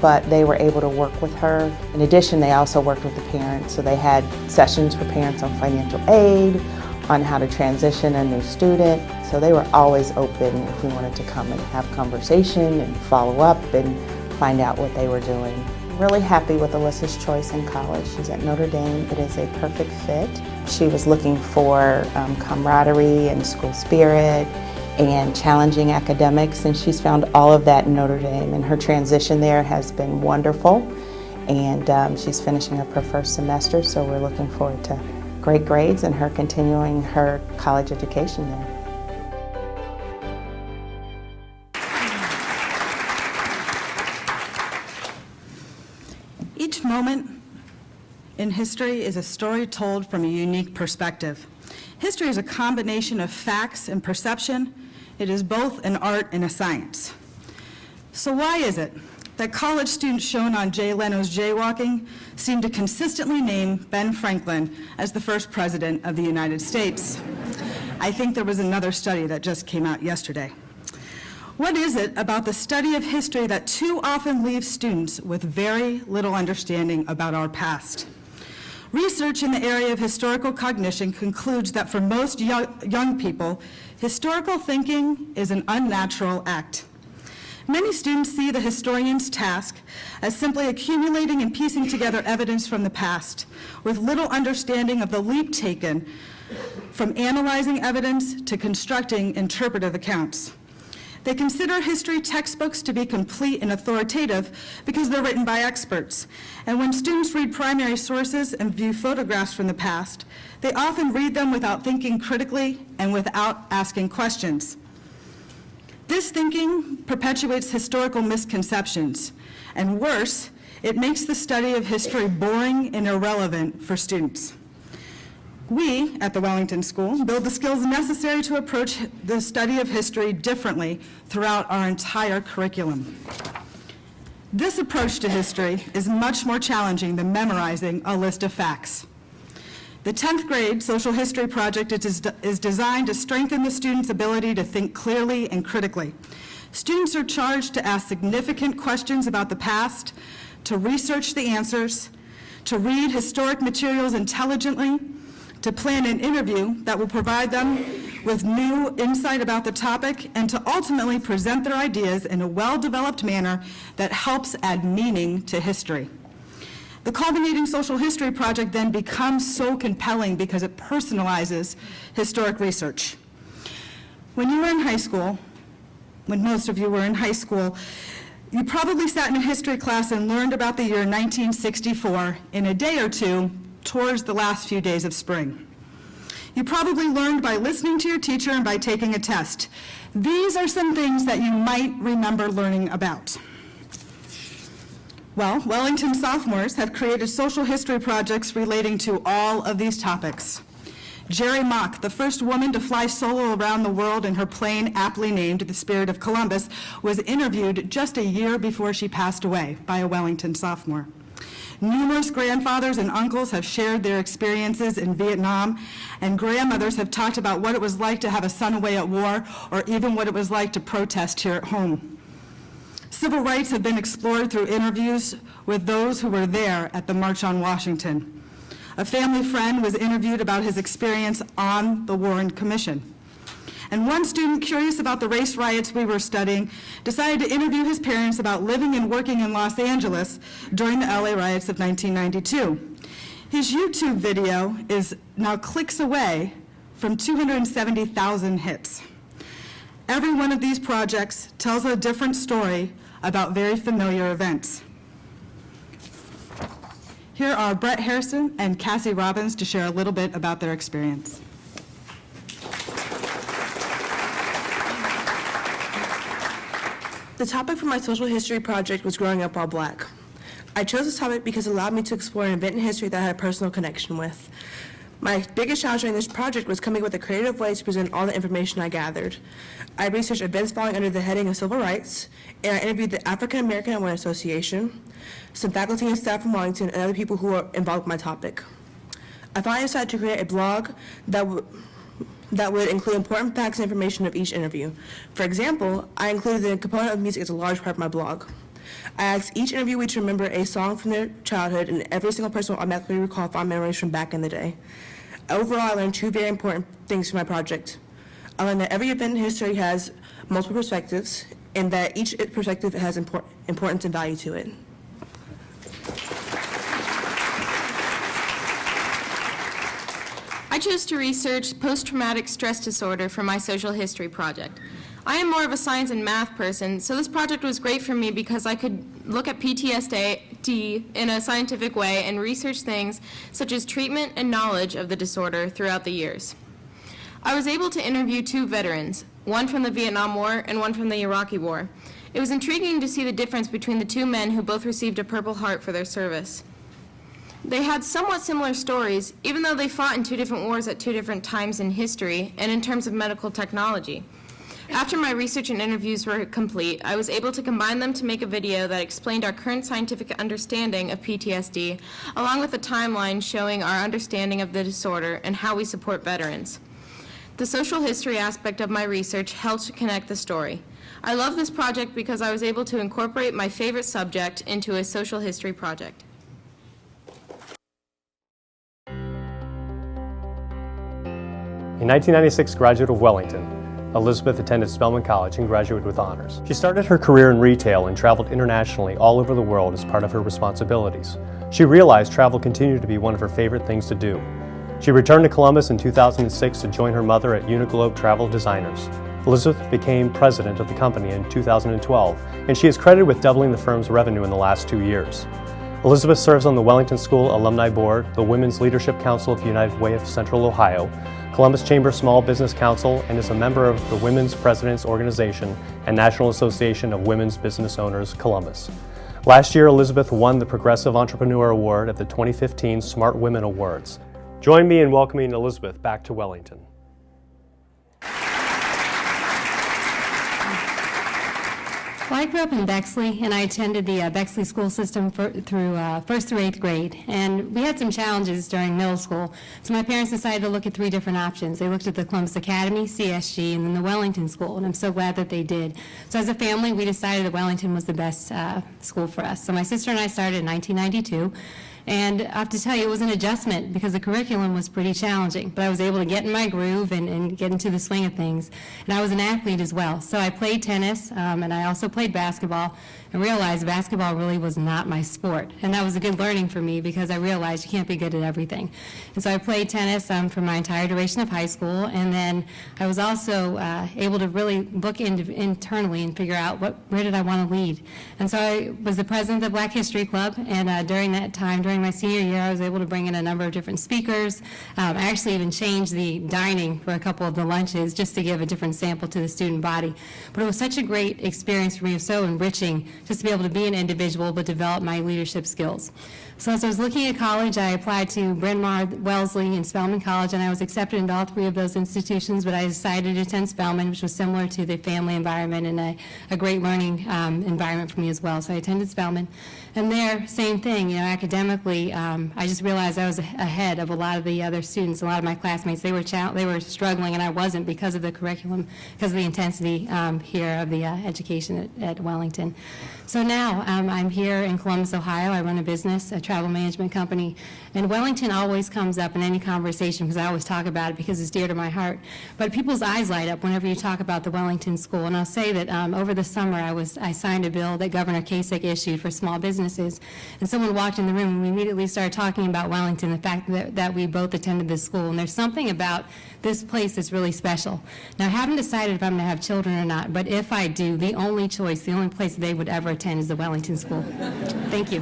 but they were able to work with her. In addition, they also worked with the parents, so they had sessions for parents on financial aid, on how to transition a new student. So they were always open if we wanted to come and have conversation and follow up and find out what they were doing. I'm really happy with Alyssa's choice in college. She's at Notre Dame. It is a perfect fit. She was looking for camaraderie and school spirit and challenging academics, and she's found all of that in Notre Dame, and her transition there has been wonderful, and she's finishing up her first semester, so we're looking forward to great grades and her continuing her college education there. Each moment in history is a story told from a unique perspective. History is a combination of facts and perception. It is both an art and a science. So why is it that college students shown on Jay Leno's Jaywalking seem to consistently name Ben Franklin as the first president of the United States? I think there was another study that just came out yesterday. What is it about the study of history that too often leaves students with very little understanding about our past? Research in the area of historical cognition concludes that for most young people, historical thinking is an unnatural act. Many students see the historian's task as simply accumulating and piecing together evidence from the past, with little understanding of the leap taken from analyzing evidence to constructing interpretive accounts. They consider history textbooks to be complete and authoritative because they're written by experts. And when students read primary sources and view photographs from the past, they often read them without thinking critically and without asking questions. This thinking perpetuates historical misconceptions, and worse, it makes the study of history boring and irrelevant for students. We, at the Wellington School, build the skills necessary to approach the study of history differently throughout our entire curriculum. This approach to history is much more challenging than memorizing a list of facts. The 10th grade social history project is designed to strengthen the students' ability to think clearly and critically. Students are charged to ask significant questions about the past, to research the answers, to read historic materials intelligently, to plan an interview that will provide them with new insight about the topic, and to ultimately present their ideas in a well-developed manner that helps add meaning to history. The culminating social history project then becomes so compelling because it personalizes historic research. When you were in high school, when most of you were in high school, you probably sat in a history class and learned about the year 1964 in a day or two towards the last few days of spring. You probably learned by listening to your teacher and by taking a test. These are some things that you might remember learning about. Well, Wellington sophomores have created social history projects relating to all of these topics. Jerry Mock, the first woman to fly solo around the world in her plane aptly named the Spirit of Columbus, was interviewed just a year before she passed away by a Wellington sophomore. Numerous grandfathers and uncles have shared their experiences in Vietnam, and grandmothers have talked about what it was like to have a son away at war, or even what it was like to protest here at home. Civil rights have been explored through interviews with those who were there at the March on Washington. A family friend was interviewed about his experience on the Warren Commission. And one student, curious about the race riots we were studying, decided to interview his parents about living and working in Los Angeles during the LA riots of 1992. His YouTube video is now clicks away from 270,000 hits. Every one of these projects tells a different story about very familiar events. Here are Brett Harrison and Cassie Robbins to share a little bit about their experience. The topic for my social history project was growing up while Black. I chose this topic because it allowed me to explore an event in history that I had a personal connection with. My biggest challenge during this project was coming up with a creative way to present all the information I gathered. I researched events falling under the heading of civil rights, and I interviewed the African American Women Association, some faculty and staff from Wellington, and other people who were involved with my topic. I finally decided to create a blog that would include important facts and information of each interview. For example, I included the component of music as a large part of my blog. I asked each interviewee to remember a song from their childhood, and every single person will automatically recall fond memories from back in the day. Overall, I learned two very important things from my project. I learned that every event in history has multiple perspectives, and that each perspective has importance and value to it. I chose to research post-traumatic stress disorder for my social history project. I am more of a science and math person, so this project was great for me because I could look at PTSD in a scientific way and research things such as treatment and knowledge of the disorder throughout the years. I was able to interview two veterans, one from the Vietnam War and one from the Iraqi War. It was intriguing to see the difference between the two men who both received a Purple Heart for their service. They had somewhat similar stories, even though they fought in two different wars at two different times in history and in terms of medical technology. After my research and interviews were complete, I was able to combine them to make a video that explained our current scientific understanding of PTSD, along with a timeline showing our understanding of the disorder and how we support veterans. The social history aspect of my research helped to connect the story. I love this project because I was able to incorporate my favorite subject into a social history project. A 1996 graduate of Wellington, Elizabeth attended Spelman College and graduated with honors. She started her career in retail and traveled internationally all over the world as part of her responsibilities. She realized travel continued to be one of her favorite things to do. She returned to Columbus in 2006 to join her mother at Uniglobe Travel Designers. Elizabeth became president of the company in 2012, and she is credited with doubling the firm's revenue in the last 2 years. Elizabeth serves on the Wellington School Alumni Board, the Women's Leadership Council of United Way of Central Ohio, Columbus Chamber Small Business Council, and is a member of the Women's Presidents Organization and National Association of Women's Business Owners, Columbus. Last year, Elizabeth won the Progressive Entrepreneur Award at the 2015 Smart Women Awards. Join me in welcoming Elizabeth back to Wellington. Well, I grew up in Bexley, and I attended the Bexley school system through 1st through 8th grade. And we had some challenges during middle school, so my parents decided to look at 3 different options. They looked at the Columbus Academy, CSG, and then the Wellington School, and I'm so glad that they did. So as a family, we decided that Wellington was the best school for us. So my sister and I started in 1992, And I have to tell you, it was an adjustment because the curriculum was pretty challenging, but I was able to get in my groove and get into the swing of things. And I was an athlete as well. So I played tennis, and I also played basketball, and realized basketball really was not my sport. And that was a good learning for me because I realized you can't be good at everything. And so I played tennis for my entire duration of high school, and then I was also able to really look internally and figure out where did I want to lead. And so I was the president of the Black History Club, and during that time, during my senior year, I was able to bring in a number of different speakers. I actually even changed the dining for a couple of the lunches just to give a different sample to the student body. But it was such a great experience for me. It was so enriching just to be able to be an individual but develop my leadership skills. So as I was looking at college, I applied to Bryn Mawr, Wellesley, and Spelman College, and I was accepted into all three of those institutions, but I decided to attend Spelman, which was similar to the family environment and a great learning environment for me as well. So I attended Spelman. And there, same thing, you know, academically, I just realized I was ahead of a lot of the other students, a lot of my classmates. They were struggling, and I wasn't because of the curriculum, because of the intensity here of the education at Wellington. So now I'm here in Columbus, Ohio. I run a business, a travel management company, and Wellington always comes up in any conversation because I always talk about it because it's dear to my heart. But people's eyes light up whenever you talk about the Wellington School. And I'll say that over the summer I signed a bill that Governor Kasich issued for small businesses, and someone walked in the room and we immediately started talking about Wellington, the fact that we both attended this school. And there's something about this place that's really special. Now, I haven't decided if I'm going to have children or not, but if I do, the only choice, the only place they would ever attend is the Wellington School. Thank you.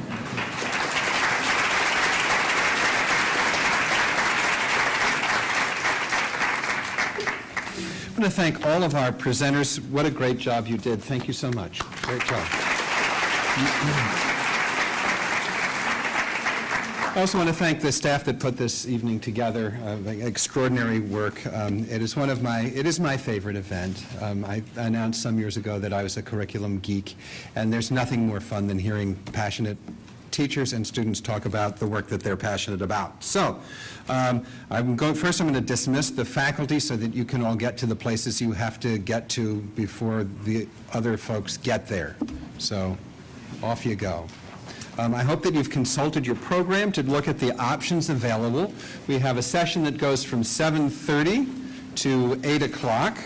I want to thank all of our presenters. What a great job you did. Thank you so much. Great job. I also want to thank the staff that put this evening together. Extraordinary work. It is my favorite event. I announced some years ago that I was a curriculum geek, and there's nothing more fun than hearing passionate teachers and students talk about the work that they're passionate about. So, first I'm going to dismiss the faculty so that you can all get to the places you have to get to before the other folks get there. So, off you go. I hope that you've consulted your program to look at the options available. We have a session that goes from 7:30 to 8 o'clock.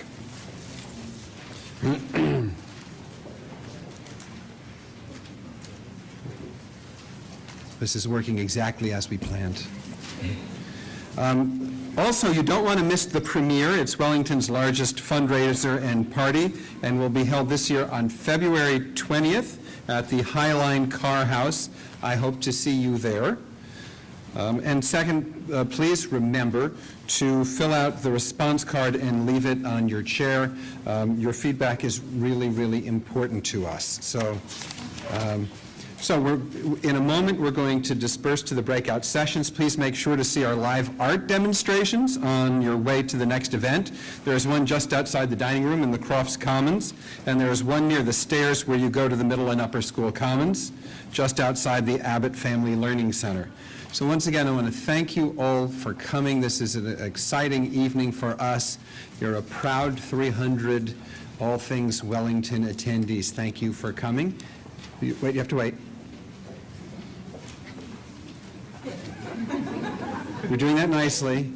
This is working exactly as we planned. Also, you don't want to miss the premiere. It's Wellington's largest fundraiser and party, and will be held this year on February 20th at the Highline Car House. I hope to see you there. And second, please remember to fill out the response card and leave it on your chair. Your feedback is really, really important to us. So in a moment, we're going to disperse to the breakout sessions. Please make sure to see our live art demonstrations on your way to the next event. There's one just outside the dining room in the Crofts Commons, and there's one near the stairs where you go to the middle and upper school commons, just outside the Abbott Family Learning Center. So once again, I want to thank you all for coming. This is an exciting evening for us. You're a proud 300 All Things Wellington attendees. Thank you for coming. Wait, you have to wait. You're doing that nicely.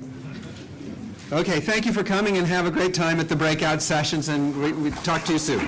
Okay, thank you for coming and have a great time at the breakout sessions, and we talk to you soon.